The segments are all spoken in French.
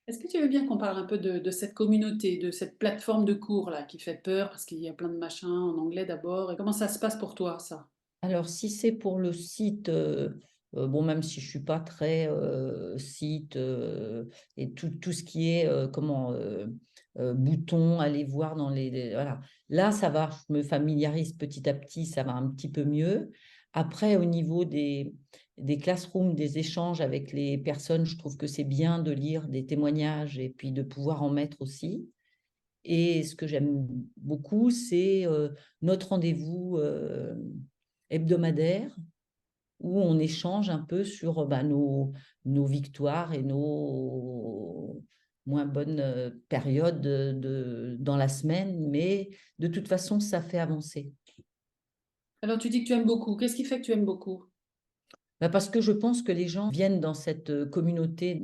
Est-ce que tu veux bien qu'on parle un peu de cette communauté, de cette plateforme de cours là qui fait peur parce qu'il y a plein de machins en anglais d'abord et comment ça se passe pour toi ça? Alors, si c'est pour le site, bon, même si je suis pas très, site, et tout ce qui est, boutons, aller voir dans les voilà. Là, ça va, je me familiarise petit à petit, ça va un petit peu mieux. Après, au niveau des classrooms, des échanges avec les personnes, je trouve que c'est bien de lire des témoignages et puis de pouvoir en mettre aussi. Et ce que j'aime beaucoup, c'est, notre rendez-vous, hebdomadaire où on échange un peu sur, bah, nos victoires et nos moins bonnes, périodes, dans la semaine, mais de toute façon, ça fait avancer. Alors tu dis que tu aimes beaucoup. Qu'est-ce qui fait que tu aimes beaucoup? Bah, parce que je pense que les gens viennent dans cette, communauté.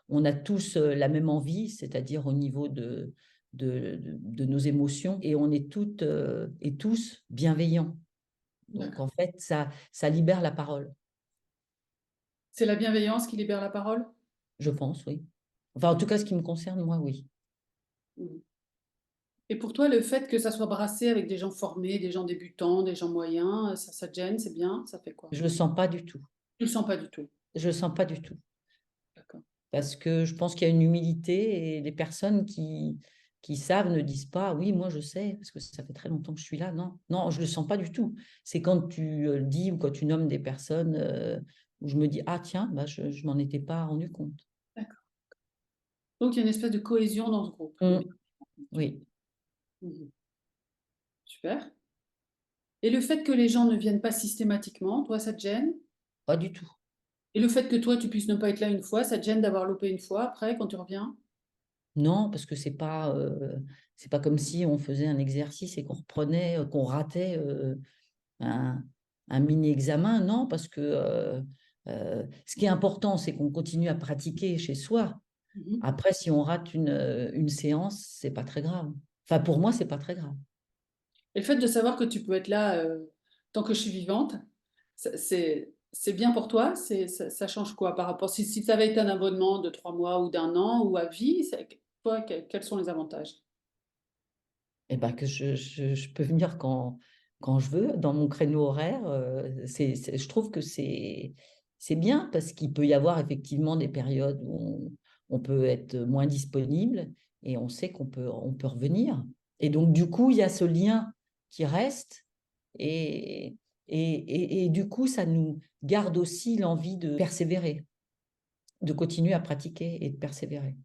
On a tous, la même envie, c'est-à-dire au niveau de nos émotions et on est toutes, et tous bienveillants. Donc D'accord. en fait, ça libère la parole, C'est la bienveillance qui libère la parole? je pense, oui. Enfin, en tout cas, ce qui me concerne, moi, oui. Mhm. Et pour toi, le fait que ça soit brassé avec des gens formés, des gens débutants, des gens moyens, ça te gêne, c'est bien? Ça fait quoi? Je le sens pas du tout. Tu le sens pas du tout. Je le sens pas du tout. D'accord. Parce que je pense qu'il y a une humilité et les personnes qui savent ne disent pas: «Oui, moi je sais, parce que ça fait très longtemps que je suis là». Non, non, je le sens pas du tout. C'est quand tu, le dis ou quand tu nommes des personnes, où je me dis: «Ah tiens, bah, je m'en étais pas rendu compte». D'accord. Donc il y a une espèce de cohésion dans ce groupe. Mmh, oui, Mhm. Super. Et le fait que les gens ne viennent pas systématiquement, toi, ça te gêne? pas du tout. Et le fait que toi, tu puisses ne pas être là une fois, ça te gêne d'avoir loupé une fois après, quand tu reviens? Non, parce que c'est pas comme si on faisait un exercice et qu'on reprenait, qu'on ratait, un mini examen. Non, parce que, ce qui est important, c'est qu'on continue à pratiquer chez soi. Mhm. Après, si on rate une séance, c'est pas très grave. Enfin, pour moi, c'est pas très grave. Et le fait de savoir que tu peux être là tant que je suis vivante, c'est bien pour toi? Ça change quoi par rapport si ça avait été un abonnement de 3 mois ou d'un an ou à vie, toi, quels sont les avantages? Et ben, que je peux venir quand je veux, dans mon créneau horaire, je trouve que c'est bien parce qu'il peut y avoir effectivement des périodes où on peut être moins disponible et on sait qu'on peut revenir. Et donc du coup, il y a ce lien qui reste et et du coup, ça nous garde aussi l'envie de persévérer, de continuer à pratiquer et de persévérer.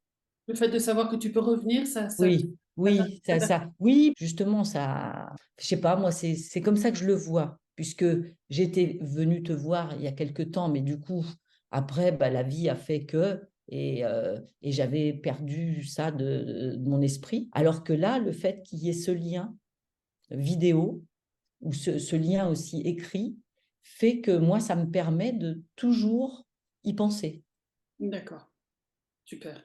Le fait de savoir que tu peux revenir, Oui, ça t'a- oui, ça ça t'a- ça oui, justement, ça je sais pas, moi, c'est comme ça que je le vois, puisque j'étais venue te voir il y a quelque temps, mais du coup, après, bah, la vie a fait que et j'avais perdu ça de mon esprit. Alors que là, le fait qu'il y ait ce lien vidéo ou ce lien aussi écrit, fait que moi, ça me permet de toujours y penser. D'accord, super.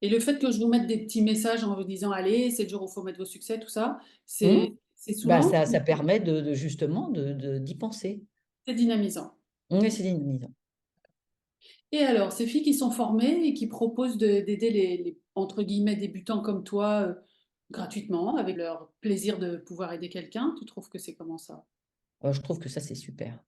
Et le fait que je vous mette des petits messages en vous disant, allez, c'est le jour où il faut mettre vos succès, tout ça, Mmh? c'est Bah, souvent, ça permet de justement d'y penser. c'est dynamisant. Oui, c'est dynamisant. Et alors, ces filles qui sont formées et qui proposent d'aider entre guillemets, débutants comme toi, gratuitement, avec leur plaisir de pouvoir aider quelqu'un, tu trouves que c'est comment ça? Je trouve que ça, c'est super.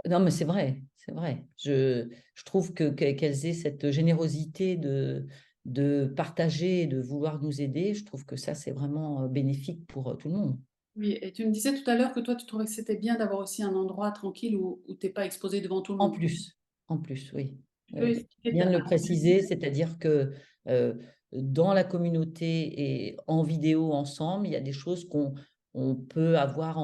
Non, mais c'est vrai, c'est vrai. Je trouve qu'elles aient cette générosité de partager et de vouloir nous aider. Je trouve que ça, c'est vraiment, bénéfique pour, tout le monde. Oui, et tu me disais tout à l'heure que toi, tu trouvais que c'était bien d'avoir aussi un endroit tranquille où tu es pas exposé devant tout le En monde. plus, en plus, oui. Tu Oui, peux oui. expliquer Bien de le ta préciser, c'est-à-dire que, dans la communauté et en vidéo ensemble, il y a des choses on peut avoir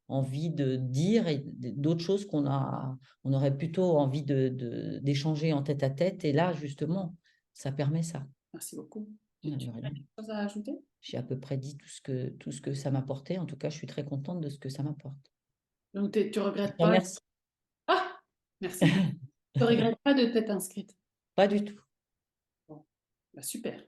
envie de dire et d'autres choses on aurait plutôt envie d'échanger en tête à tête et là, justement, ça permet ça. merci beaucoup. Ouais, Tu de as rien. quelque chose à ajouter? J'ai à peu près dit tout ce que ça m'apportait. En tout cas, je suis très contente de ce que ça m'apporte. Donc tu Je regrettes te pas? remercie. Ah! Merci. Tu regrettes pas de t'être inscrite? Pas du tout. Bon, bah super.